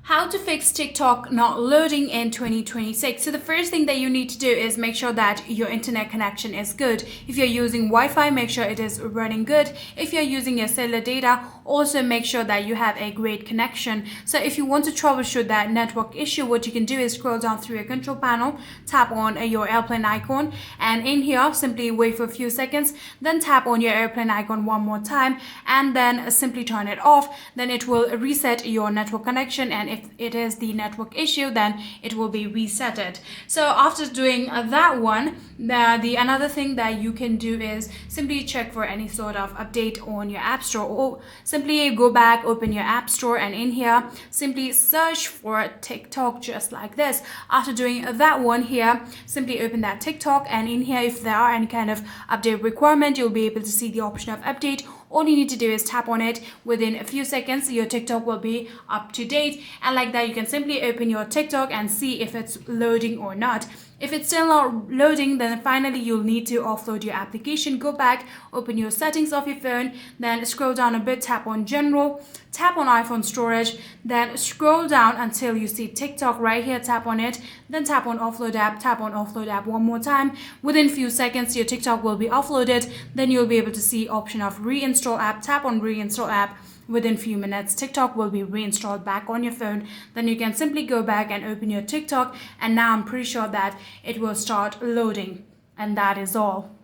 How to fix TikTok not loading in 2026. So the first thing that you need to do is make sure that your internet connection is good. If you're using Wi-Fi, make sure it is running good. If you're using your cellular data, also make sure that you have a great connection. So if you want to troubleshoot that network issue, what you can do is scroll down through your control panel, tap on your airplane icon, and in here simply wait for a few seconds, then tap on your airplane icon one more time, and then simply turn it off. Then it will reset your network connection, and if it is the network issue, then it will be resetted. So after doing that one, the another thing that you can do is simply check for any sort of update on your app store, or simply go back, open your app store, and in here simply search for TikTok just like this. After doing that one here, simply open that TikTok, and in here if there are any kind of update requirement, you'll be able to see the option of update. All you need to do is tap on it. Within a few seconds your TikTok will be up to date, and like that you can simply open your TikTok and see if it's loading or not. If it's still not loading, then finally you'll need to offload your application. Go back, open your settings of your phone, then scroll down a bit, tap on general, tap on iPhone storage, then scroll down until you see TikTok right here, tap on it, then tap on offload app, tap on offload app one more time. Within few seconds your TikTok will be offloaded. Then you'll be able to see option of reinstall app, tap on reinstall app. Within few minutes TikTok will be reinstalled back on your phone. Then you can simply go back and open your TikTok, and now I'm pretty sure that it will start loading, and that is all.